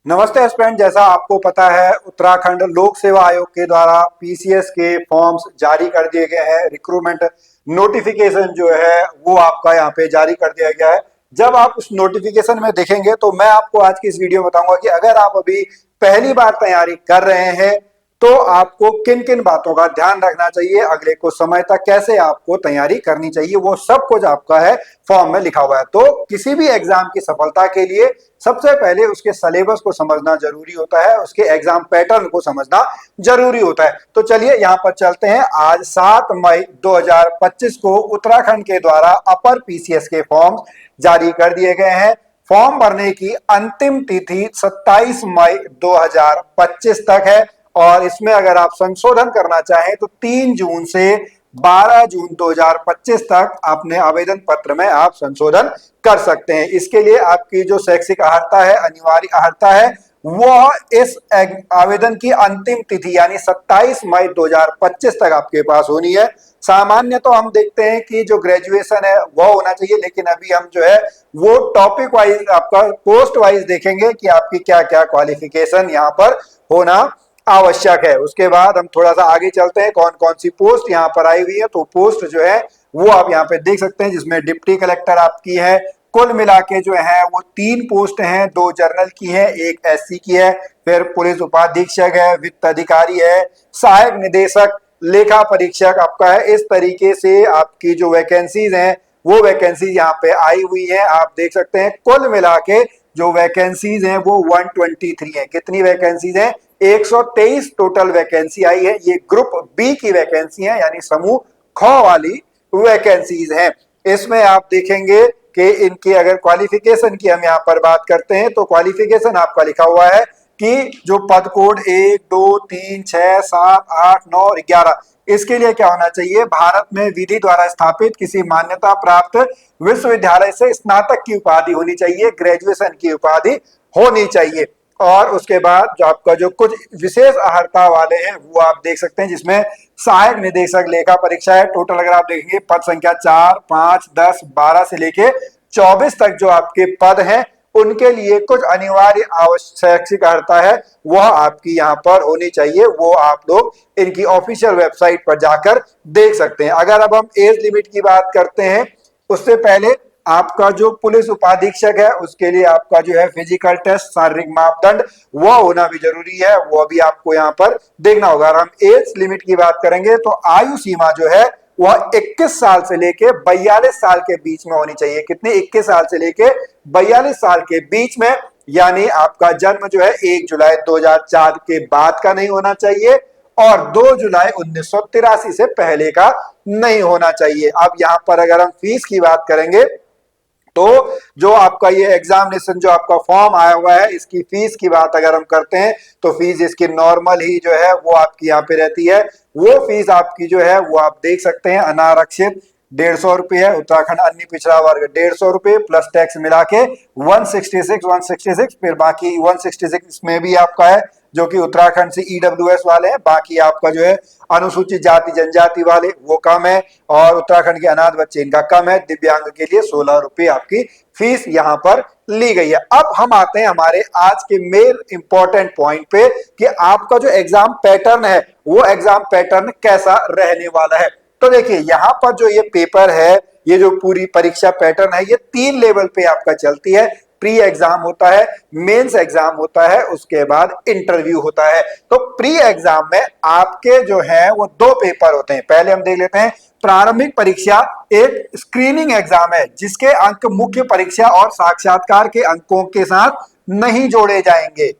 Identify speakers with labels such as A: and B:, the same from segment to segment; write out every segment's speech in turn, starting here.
A: नमस्ते स्टूडेंट। जैसा आपको पता है उत्तराखंड लोक सेवा आयोग के द्वारा पीसीएस के फॉर्म्स जारी कर दिए गए हैं। रिक्रूटमेंट नोटिफिकेशन जो है वो आपका यहाँ पे जारी कर दिया गया है। जब आप उस नोटिफिकेशन में देखेंगे तो मैं आपको आज की इस वीडियो में बताऊंगा कि अगर आप अभी पहली बार तैयारी कर रहे हैं तो आपको किन किन बातों का ध्यान रखना चाहिए, अगले कुछ समय तक कैसे आपको तैयारी करनी चाहिए, वो सब कुछ आपका है फॉर्म में लिखा हुआ है। तो किसी भी एग्जाम की सफलता के लिए सबसे पहले उसके सिलेबस को समझना जरूरी होता है, उसके एग्जाम पैटर्न को समझना जरूरी होता है। तो चलिए यहाँ पर चलते हैं। आज 7 मई 2025 को उत्तराखंड के द्वारा अपर पीसीएस के फॉर्म जारी कर दिए गए हैं। फॉर्म भरने की अंतिम तिथि 27 मई 2025 तक है और इसमें अगर आप संशोधन करना चाहें तो 3 जून से 12 जून 2025 तक अपने आवेदन पत्र में आप संशोधन कर सकते हैं। इसके लिए आपकी जो शैक्षिक अर्हता है, अनिवार्य अर्हता है, वह इस आवेदन की अंतिम तिथि यानी 27 मई 2025 तक आपके पास होनी है। सामान्य तो हम देखते हैं कि जो ग्रेजुएशन है वह होना चाहिए, लेकिन अभी हम जो है वो टॉपिक वाइज आपका पोस्ट वाइज देखेंगे कि आपकी क्या क्या क्वालिफिकेशन यहाँ पर होना आवश्यक है। उसके बाद हम थोड़ा सा आगे चलते हैं, कौन कौन सी पोस्ट यहाँ पर आई हुई है। तो पोस्ट जो है वो आप यहाँ पे देख सकते हैं, जिसमें डिप्टी कलेक्टर आपकी है। कुल मिला के जो है वो 3 पोस्ट हैं, 2 जनरल की है, 1 एससी की है। फिर पुलिस उपाधीक्षक है, वित्त अधिकारी है, सहायक निदेशक, लेखा परीक्षक आपका है। इस तरीके से आपकी जो वैकेंसीज हैं वो वैकेंसीज यहाँ पे आई हुई है। आप देख सकते हैं कुल मिला के जो वैकेंसीज हैं वो 123 है। कितनी वैकेंसीज हैं? 123 टोटल वैकेंसी आई है। ये ग्रुप बी की वैकेंसी है, यानी समूह ख वाली वैकेंसीज हैं। इसमें आप देखेंगे कि इनकी अगर क्वालिफिकेशन की हम यहाँ पर बात करते हैं तो क्वालिफिकेशन आपका लिखा हुआ है कि जो पद कोड 1, 2, 3, 6, 7, 8, 9 और 11, इसके लिए क्या होना चाहिए? भारत में विधि द्वारा स्थापित किसी मान्यता प्राप्त विश्वविद्यालय से स्नातक की उपाधि होनी चाहिए, ग्रेजुएशन की उपाधि होनी चाहिए। और उसके बाद जो आपका जो कुछ विशेष अर्हता वाले हैं वो आप देख सकते हैं, जिसमें सहायक निदेशक लेखा परीक्षा है। टोटल अगर आप देखेंगे पद संख्या 4, 5, 10, 12 से लेके 24 तक जो आपके पद हैं उनके लिए कुछ अनिवार्य शैक्षिक अर्हता है वह आपकी यहाँ पर होनी चाहिए। वो आप लोग इनकी ऑफिशियल वेबसाइट पर जाकर देख सकते हैं। अगर अब हम एज लिमिट की बात करते हैं उससे पहले आपका जो पुलिस उपाधीक्षक है उसके लिए आपका जो है फिजिकल टेस्ट, शारीरिक मापदंड वह होना भी जरूरी है, वो भी आपको यहाँ पर देखना होगा। अगर हम एज लिमिट की बात करेंगे तो आयु सीमा जो है वह 21 साल से लेके 42 साल के बीच में होनी चाहिए। कितने? 21 साल से लेके 42 साल के बीच में, यानी आपका जन्म जो है 1 जुलाई 2004 के बाद का नहीं होना चाहिए और 2 जुलाई 1983 से पहले का नहीं होना चाहिए। अब यहाँ पर अगर हम फीस की बात करेंगे तो जो आपका ये एग्जामिनेशन जो आपका फॉर्म आया हुआ है इसकी फीस की बात अगर हम करते हैं तो फीस इसकी नॉर्मल ही जो है वो आपकी यहाँ पे रहती है। वो फीस आपकी जो है वो आप देख सकते हैं, अनारक्षित 150 रुपये है, उत्तराखंड अन्य पिछड़ा वर्ग 150 रुपये प्लस टैक्स मिला के 166, फिर बाकी 166 में भी आपका है जो कि उत्तराखंड से ईडब्ल्यूएस वाले हैं। बाकी आपका जो है अनुसूचित जाति जनजाति वाले वो कम है और उत्तराखंड के अनाथ बच्चे इनका कम है। दिव्यांग के लिए 16 रुपये आपकी फीस यहाँ पर ली गई है। अब हम आते हैं हमारे आज के मेन इंपॉर्टेंट पॉइंट पे कि आपका जो एग्जाम पैटर्न है वो एग्जाम पैटर्न कैसा रहने वाला है। तो देखिए यहाँ पर जो ये पेपर है, ये जो पूरी परीक्षा पैटर्न है, ये 3 लेवल पे आपका चलती है। प्री एग्जाम होता है, मेंस एग्जाम होता है, उसके बाद इंटरव्यू होता है। तो प्री एग्जाम में आपके जो है वो 2 पेपर होते हैं। पहले हम देख लेते हैं प्रारंभिक परीक्षा, एक स्क्रीनिंग एग्जाम है जिसके अंक मुख्य परीक्षा और साक्षात्कार के अंकों के साथ नहीं जोड़े जाएंगे।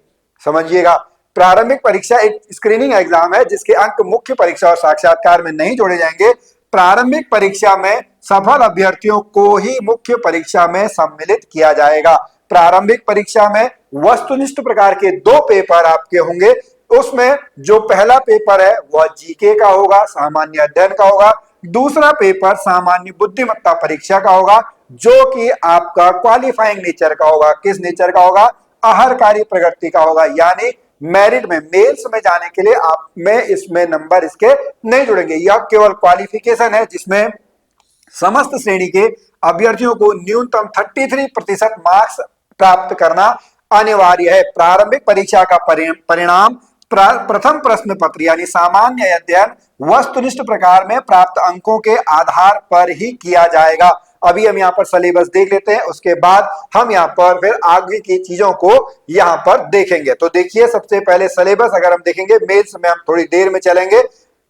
A: समझिएगा, प्रारंभिक परीक्षा एक स्क्रीनिंग एग्जाम है जिसके अंक मुख्य परीक्षा और साक्षात्कार में नहीं जोड़े जाएंगे। प्रारंभिक परीक्षा में सफल अभ्यर्थियों को ही मुख्य परीक्षा में सम्मिलित किया जाएगा। प्रारंभिक परीक्षा में वस्तुनिष्ठ प्रकार के 2 पेपर आपके होंगे। उसमें जो पहला पेपर है वह जीके का होगा, सामान्य अध्ययन का होगा। दूसरा पेपर सामान्य बुद्धिमत्ता परीक्षा का होगा जो कि आपका क्वालिफाइंग नेचर का होगा। किस नेचर का होगा? आहरकारी प्रगति का होगा, यानी मेरिट में मेल्स में जाने के लिए आप में इसमें नंबर इसके नहीं जुड़ेंगे। यह केवल क्वालिफिकेशन है जिसमें समस्त श्रेणी के अभ्यर्थियों को न्यूनतम 33% मार्क्स प्राप्त करना अनिवार्य है। प्रारंभिक परीक्षा का परिणाम प्रथम प्रश्न पत्र यानी सामान्य अध्ययन वस्तुनिष्ठ प्रकार में प्राप्त अंकों के आधार पर ही किया जाएगा। अभी हम यहाँ पर सिलेबस देख लेते हैं, उसके बाद हम यहाँ पर फिर आगे की चीजों को यहाँ पर देखेंगे। तो देखिए, सबसे पहले सिलेबस अगर हम देखेंगे, मेल्स में हम थोड़ी देर में चलेंगे,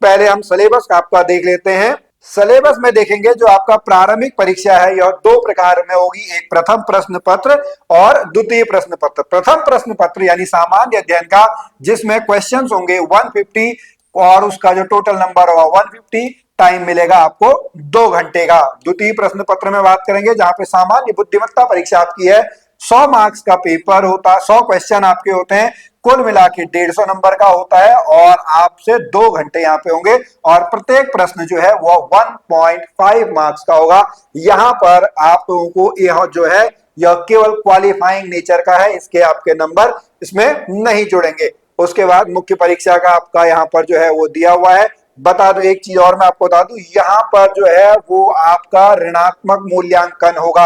A: पहले हम सिलेबस का आपका देख लेते हैं। सिलेबस में देखेंगे जो आपका प्रारंभिक परीक्षा है यह दो प्रकार में होगी, एक प्रथम प्रश्न पत्र और द्वितीय प्रश्न पत्र। प्रथम प्रश्न पत्र यानी सामान्य अध्ययन का, जिसमें क्वेश्चंस होंगे 150 और उसका जो टोटल नंबर होगा 150, टाइम मिलेगा आपको 2 घंटे का। द्वितीय प्रश्न पत्र में बात करेंगे जहां पे सामान्य बुद्धिमत्ता परीक्षा आपकी है, 100 मार्क्स का पेपर होता है, 100 क्वेश्चन आपके होते हैं, कुल मिला के 150 नंबर का होता है और आपसे 2 घंटे यहाँ पे होंगे और प्रत्येक प्रश्न जो है वो 1.5 मार्क्स का होगा। यहाँ पर आप लोगों को यह जो है यह केवल क्वालिफाइंग नेचर का है, इसके आपके नंबर इसमें नहीं जुड़ेंगे। उसके बाद मुख्य परीक्षा का आपका यहाँ पर जो है वो दिया हुआ है। बता दो एक चीज और मैं आपको बता दूं, यहाँ पर जो है वो आपका ऋणात्मक मूल्यांकन होगा,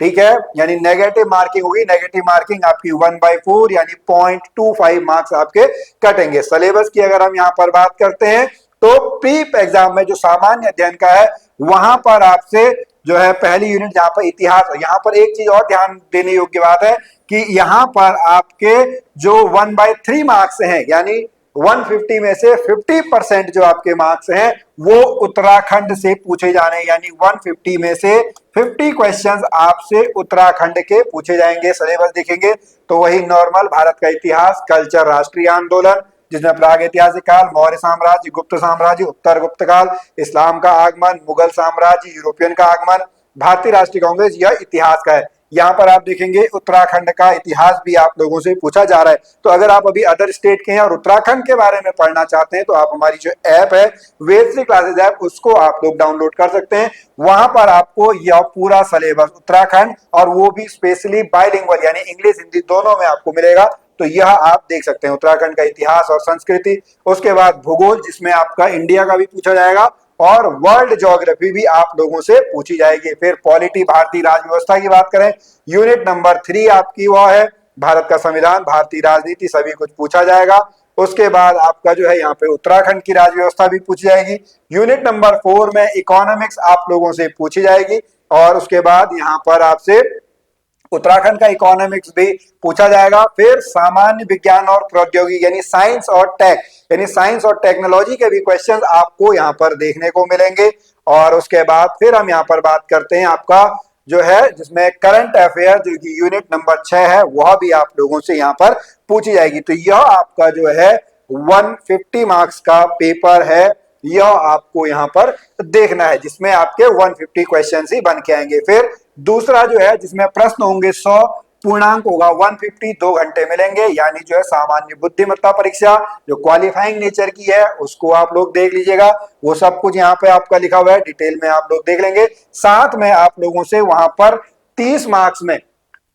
A: ठीक है, यानी नेगेटिव मार्किंग होगी। नेगेटिव मार्किंग आपकी 1/4 यानी 0.25 मार्क्स आपके कटेंगे। सिलेबस की अगर हम यहाँ पर बात करते हैं तो प्री एग्जाम में जो सामान्य अध्ययन का है वहां पर आपसे जो है पहली यूनिट जहां पर इतिहास, यहाँ पर एक चीज और ध्यान देने योग्य बात है कि यहाँ पर आपके जो 1/3 मार्क्स हैं यानी 150 में से 50% जो आपके मार्क्स हैं वो उत्तराखंड से पूछे जाने, यानी 150 में से 50 क्वेश्चंस आपसे उत्तराखंड के पूछे जाएंगे। सिलेबस देखेंगे तो वही नॉर्मल भारत का इतिहास, कल्चर, राष्ट्रीय आंदोलन जिसमें प्राग ऐतिहासिक काल, मौर्य साम्राज्य, गुप्त साम्राज्य, उत्तर गुप्त काल, इस्लाम का आगमन, मुगल साम्राज्य, यूरोपियन का आगमन, भारतीय राष्ट्रीय कांग्रेस, यह इतिहास का है। यहाँ पर आप देखेंगे उत्तराखंड का इतिहास भी आप लोगों से पूछा जा रहा है। तो अगर आप अभी अदर स्टेट के हैं और उत्तराखंड के बारे में पढ़ना चाहते हैं तो आप हमारी जो ऐप है वेद3 क्लासेस ऐप, उसको आप लोग डाउनलोड कर सकते हैं। वहां पर आपको यह पूरा सिलेबस उत्तराखंड और वो भी स्पेशली बाइलिंगुअल यानी इंग्लिश हिंदी दोनों में आपको मिलेगा। तो यह आप देख सकते हैं उत्तराखंड का इतिहास और संस्कृति। उसके बाद भूगोल जिसमें आपका इंडिया का भी पूछा जाएगा और वर्ल्ड ज्योग्राफी भी आप लोगों से पूछी जाएगी। फिर पॉलिटी, भारतीय राज्य व्यवस्था की बात करें, यूनिट नंबर 3 आपकी वह है भारत का संविधान, भारतीय राजनीति, सभी कुछ पूछा जाएगा। उसके बाद आपका जो है यहाँ पे उत्तराखंड की राज्य व्यवस्था भी पूछी जाएगी। यूनिट नंबर 4 में इकोनॉमिक्स आप लोगों से पूछी जाएगी और उसके बाद यहाँ पर आपसे उत्तराखंड का इकोनॉमिक्स भी पूछा जाएगा। फिर सामान्य विज्ञान और प्रौद्योगिकी यानी साइंस और टेक यानी साइंस और टेक्नोलॉजी के भी क्वेश्चंस आपको यहाँ पर देखने को मिलेंगे। और उसके बाद फिर हम यहाँ पर बात करते हैं आपका जो है जिसमें करंट अफेयर जो कि यूनिट नंबर 6 है वह भी आप लोगों से यहाँ पर पूछी जाएगी। तो यह आपका जो है 150 मार्क्स का पेपर है, यह आपको यहाँ पर देखना है जिसमें आपके 150 क्वेश्चन ही बन के आएंगे। फिर दूसरा जो है जिसमें प्रश्न होंगे 100, पूर्णांक होगा 150, 2 घंटे मिलेंगे, यानी जो है सामान्य बुद्धिमत्ता परीक्षा जो क्वालिफाइंग नेचर की है उसको आप लोग देख लीजिएगा। वो सब कुछ यहाँ पे आपका लिखा हुआ है, डिटेल में आप लोग देख लेंगे। साथ में आप लोगों से वहां पर 30 मार्क्स में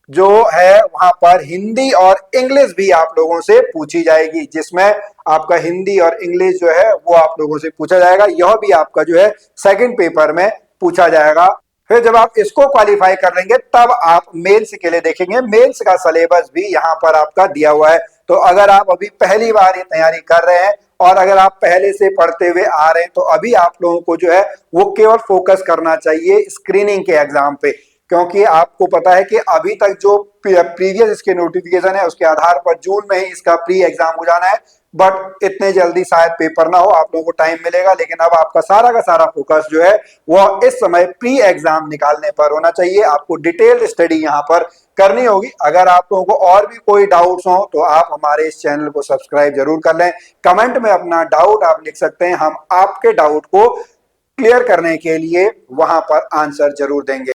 A: जो है वहां पर हिंदी और इंग्लिश भी आप लोगों से पूछी जाएगी, जिसमें आपका हिंदी और इंग्लिश जो है वो आप लोगों से पूछा जाएगा। यह भी आपका जो है सेकंड पेपर में पूछा जाएगा। फिर जब आप इसको क्वालिफाई कर लेंगे तब आप मेंस के लिए देखेंगे। मेंस का सिलेबस भी यहाँ पर आपका दिया हुआ है। तो अगर आप अभी पहली बार ये तैयारी कर रहे हैं और अगर आप पहले से पढ़ते हुए आ रहे हैं तो अभी आप लोगों को जो है वो केवल फोकस करना चाहिए स्क्रीनिंग के एग्जाम पे, क्योंकि आपको पता है कि अभी तक जो प्रीवियस इसके नोटिफिकेशन है उसके आधार पर जून में ही इसका प्री एग्जाम हो जाना है। बट इतने जल्दी शायद पेपर ना हो, आप लोगों को टाइम मिलेगा, लेकिन अब आपका सारा का सारा फोकस जो है वो इस समय प्री एग्जाम निकालने पर होना चाहिए। आपको डिटेल्ड स्टडी यहाँ पर करनी होगी। अगर आप लोगों को और भी कोई डाउट्स हो तो आप हमारे इस चैनल को सब्सक्राइब जरूर कर लें। कमेंट में अपना डाउट आप लिख सकते हैं, हम आपके डाउट को क्लियर करने के लिए वहां पर आंसर जरूर देंगे।